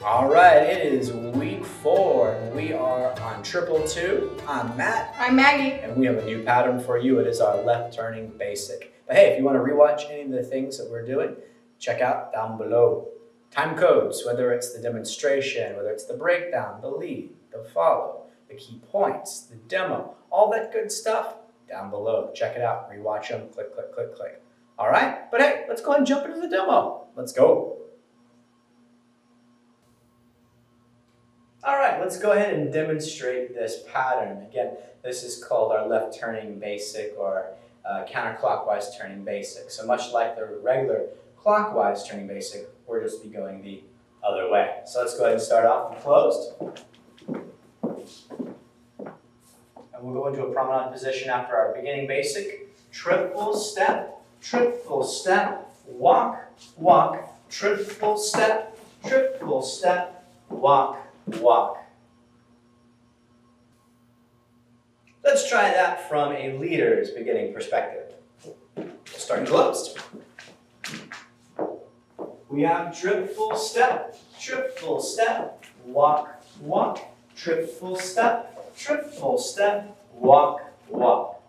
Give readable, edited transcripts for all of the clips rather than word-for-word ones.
All right, it is week 4, and we are on Triple-2. I'm Matt. I'm Maggie. And we have a new pattern for you. It is our left turning basic. But hey, if you want to rewatch any of the things that we're doing, check out down below. Time codes, whether it's the demonstration, whether it's the breakdown, the lead, the follow, the key points, the demo, all that good stuff down below. Check it out, rewatch them, click, click, click, click. All right, but hey, let's go ahead and jump into the demo. Let's go. All right, let's go ahead and demonstrate this pattern. Again, this is called our left turning basic or counterclockwise turning basic. So much like the regular clockwise turning basic, we'll just be going the other way. So let's go ahead and start off with closed. And we'll go into a promenade position after our beginning basic. Triple step, walk, walk, triple step, walk, walk. Let's try that from a leader's beginning perspective. Starting closed. We have triple step, walk, walk, triple step, walk, walk.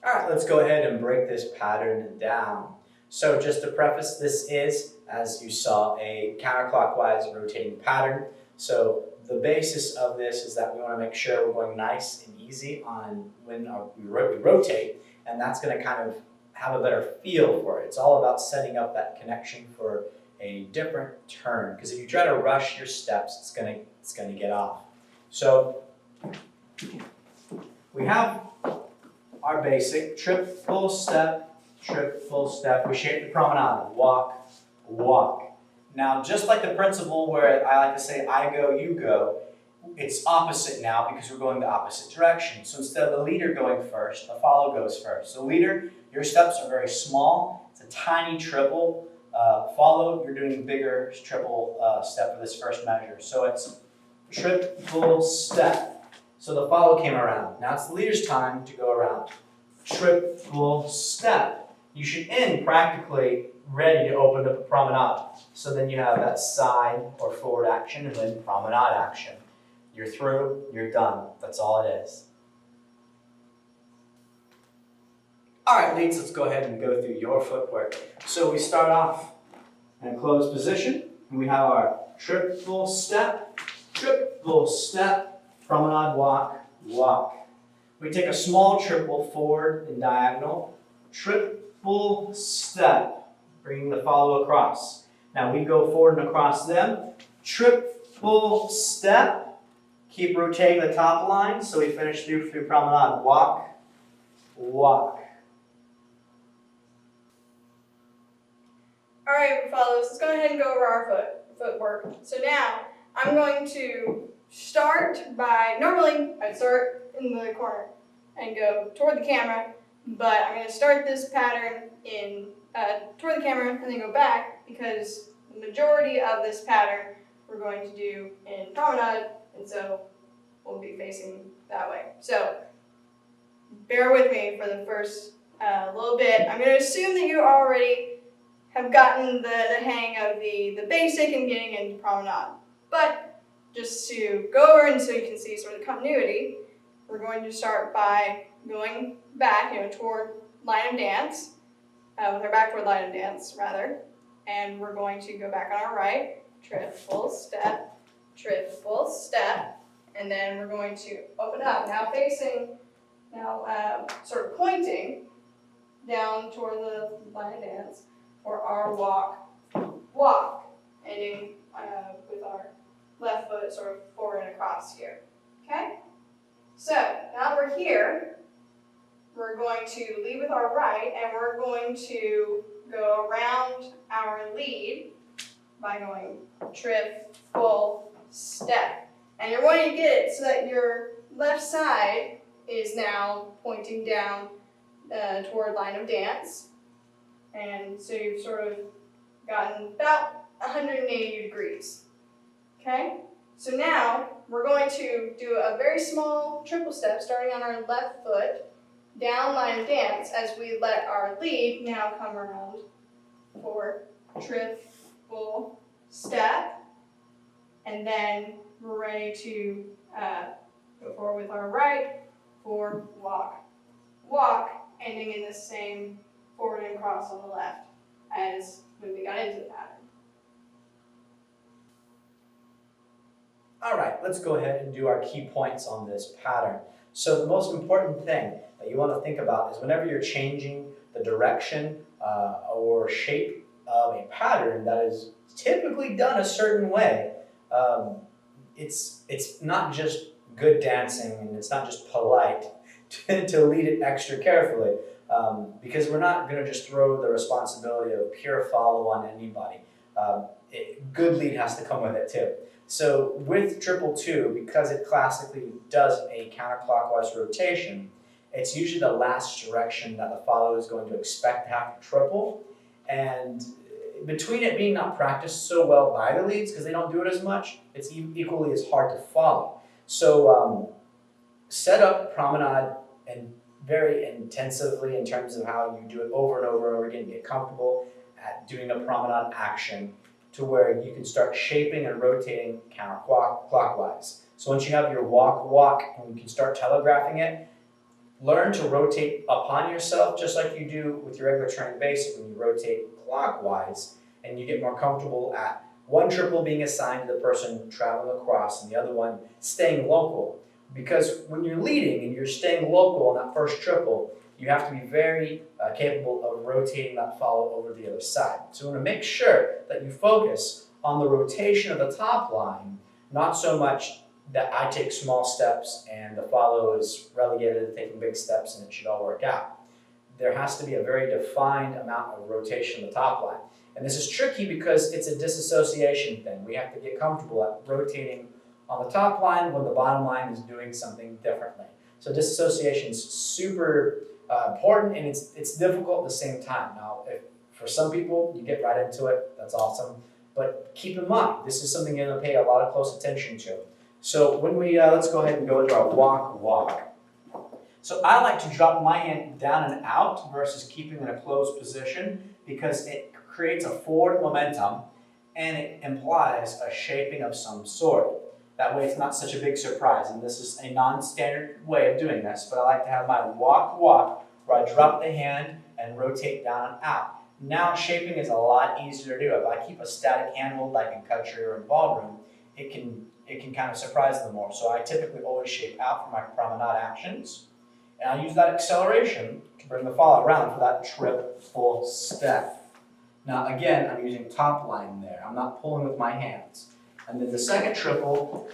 All right, let's go ahead and break this pattern down. So just to preface, this is, as you saw, a counterclockwise rotating pattern. So the basis of this is that we want to make sure we're going nice and easy on when we rotate, and that's going to kind of have a better feel for it. It's all about setting up that connection for a different turn, because if you try to rush your steps, it's going to get off. So we have our basic triple step. We shape the promenade, walk, walk. Now, just like the principle where I like to say, I go, you go, it's opposite now because we're going the opposite direction. So instead of the leader going first, the follow goes first. So leader, your steps are very small. It's a tiny triple. Follow, you're doing a bigger triple step for this first measure. So it's triple step. So the follow came around. Now it's the leader's time to go around. Triple step. You should end practically ready to open up a promenade. So then you have that side or forward action and then promenade action. You're through, you're done. That's all it is. All right, leads, let's go ahead and go through your footwork. So we start off in a closed position. And we have our triple step, promenade walk, walk. We take a small triple forward and diagonal, triple step, bringing the follow across. Now we go forward and across them, triple step, keep rotating the top line so we finish through promenade, walk, walk. All right, fellows, let's go ahead and go over our footwork. So now I'm going to start by, normally I'd start in the corner and go toward the camera, but I'm going to start this pattern in toward the camera and then go back because the majority of this pattern we're going to do in promenade, and so we'll be facing that way. So bear with me for the first little bit. I'm going to assume that you already have gotten the hang of the basic and getting into promenade. But just to go over and so you can see sort of the continuity, we're going to start by going back, toward line of dance, with our back toward line of dance, rather. And we're going to go back on our right, triple step, and then we're going to open up. Now sort of pointing down toward the line of dance for our walk, ending with our left foot sort of forward and across here, okay? So now we're here, we're going to lead with our right, and we're going to go around our lead by going triple step. And you're going to get it so that your left side is now pointing down toward line of dance. And so you've sort of gotten about 180 degrees, okay? So now we're going to do a very small triple step starting on our left foot, down line of dance as we let our lead now come around for triple full step, and then we're ready to go forward with our right, forward, walk, walk, ending in the same forward and cross on the left as when we got into the pattern. All right, let's go ahead and do our key points on this pattern. So the most important thing that you want to think about is whenever you're changing the direction or shape of a pattern that is typically done a certain way, it's not just good dancing and it's not just polite to lead it extra carefully, because we're not going to just throw the responsibility of pure follow on anybody. Good lead has to come with it too. So with Triple-2, because it classically does a counterclockwise rotation, it's usually the last direction that the follower is going to expect to have to triple. And between it being not practiced so well by the leads, because they don't do it as much, it's equally as hard to follow. So set up promenade and very intensively in terms of how you do it over and over and over again. Get comfortable at doing a promenade action to where you can start shaping and rotating counterclockwise. So once you have your walk, and you can start telegraphing it, learn to rotate upon yourself just like you do with your regular training basic when you rotate clockwise, and you get more comfortable at one triple being assigned to the person traveling across and the other one staying local. Because when you're leading and you're staying local on that first triple, you have to be very capable of rotating that follow over the other side. So you want to make sure that you focus on the rotation of the top line, not so much that I take small steps and the follow is relegated to taking big steps and it should all work out. There has to be a very defined amount of rotation of the top line. And this is tricky because it's a disassociation thing. We have to get comfortable at rotating on the top line when the bottom line is doing something differently. So disassociation is super important, and it's difficult at the same time. Now, for some people, you get right into it, that's awesome. But keep in mind, this is something you're going to pay a lot of close attention to. So when we, let's go ahead and go into our walk. So I like to drop my hand down and out versus keeping in a closed position because it creates a forward momentum and it implies a shaping of some sort. That way it's not such a big surprise, and this is a non-standard way of doing this, but I like to have my walk, where I drop the hand and rotate down and out. Now shaping is a lot easier to do. If I keep a static hand hold like in country or in ballroom, it can kind of surprise them more. So I typically always shape out for my promenade actions, and I use that acceleration to bring the follow around for that triple step. Now again, I'm using top line there. I'm not pulling with my hands. And then the second triple,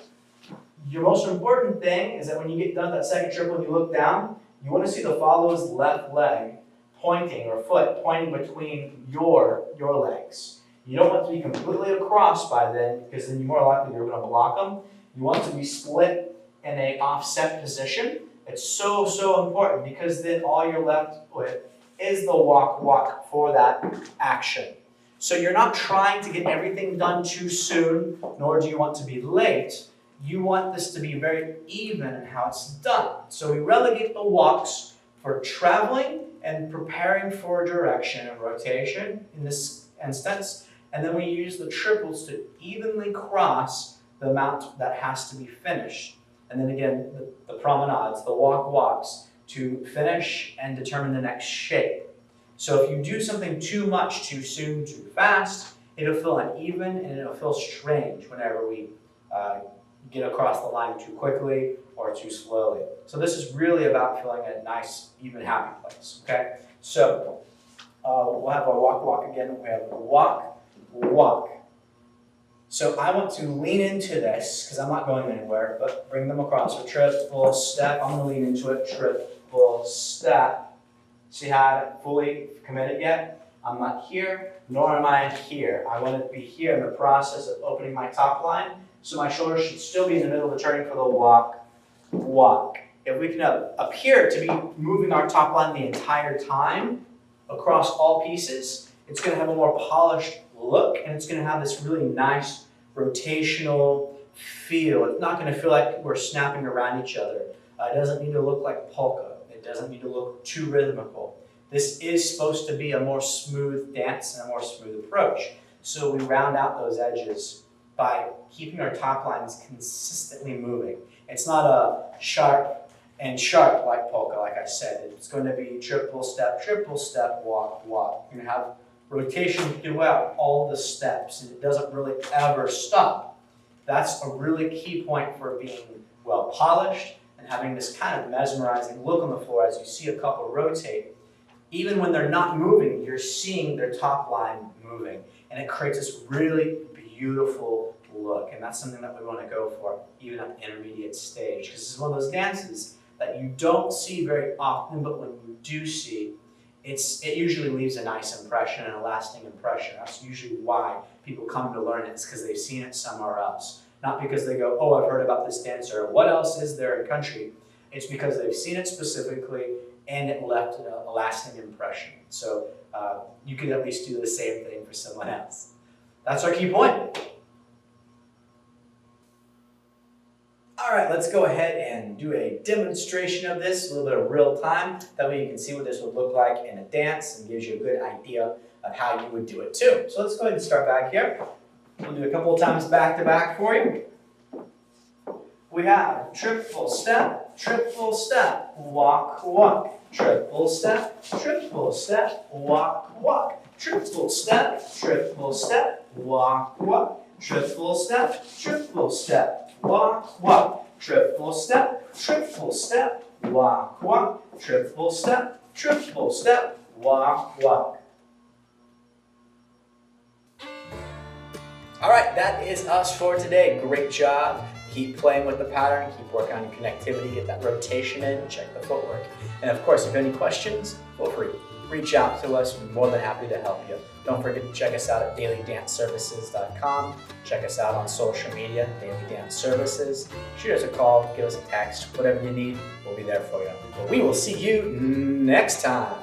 your most important thing is that when you get done with that second triple and you look down, you want to see the follower's left leg pointing, or foot pointing between your legs. You don't want to be completely across by then, because then you're more likely you're going to block them. You want to be split in an offset position. It's so important, because then all you're left with is the walk for that action. So you're not trying to get everything done too soon, nor do you want to be late. You want this to be very even in how it's done. So we relegate the walks for traveling and preparing for direction and rotation in this instance. And then we use the triples to evenly cross the amount that has to be finished. And then again, the promenades, the walks to finish and determine the next shape. So if you do something too much, too soon, too fast, it'll feel uneven and it'll feel strange whenever we get across the line too quickly or too slowly. So this is really about feeling a nice, even, happy place, okay? So we'll have our walk again. We have walk. So I want to lean into this, because I'm not going anywhere, but bring them across. So triple step, I'm gonna lean into it, triple step. See how I haven't fully committed yet? I'm not here, nor am I here. I want to be here in the process of opening my top line, so my shoulders should still be in the middle of the turning for the walk. If we can appear to be moving our top line the entire time across all pieces, it's going to have a more polished look, and it's going to have this really nice rotational feel. It's not going to feel like we're snapping around each other. It doesn't need to look like polka. It doesn't need to look too rhythmical. This is supposed to be a more smooth dance and a more smooth approach. So we round out those edges by keeping our top lines consistently moving. It's not a sharp like polka, like I said. It's going to be triple step, walk, walk. You're going to have rotation throughout all the steps, and it doesn't really ever stop. That's a really key point for being well polished and having this kind of mesmerizing look on the floor as you see a couple rotate. Even when they're not moving, you're seeing their top line moving, and it creates this really beautiful look, and that's something that we want to go for even at the intermediate stage, because this is one of those dances that you don't see very often, but when you do see, it usually leaves a nice impression and a lasting impression. That's usually why people come to learn it, is because they've seen it somewhere else. Not because they go, oh, I've heard about this dancer, or what else is there in country? It's because they've seen it specifically and it left a lasting impression. So you could at least do the same thing for someone else. That's our key point. All right, let's go ahead and do a demonstration of this, a little bit of real time. That way you can see what this would look like in a dance and gives you a good idea of how you would do it too. So let's go ahead and start back here. We'll do a couple of times back to back for you. We have triple step, walk, walk. Triple step, walk, walk. Triple step, walk, walk. Triple step, walk, walk. Triple step, walk, walk. Triple step, walk, walk. All right, that is us for today. Great job. Keep playing with the pattern, keep working on your connectivity, get that rotation in, check the footwork. And of course, if you have any questions, feel free. Reach out to us. We're more than happy to help you. Don't forget to check us out at dailydanceservices.com. Check us out on social media, Daily Dance Services. Shoot us a call, give us a text, whatever you need, we'll be there for you. But we will see you next time.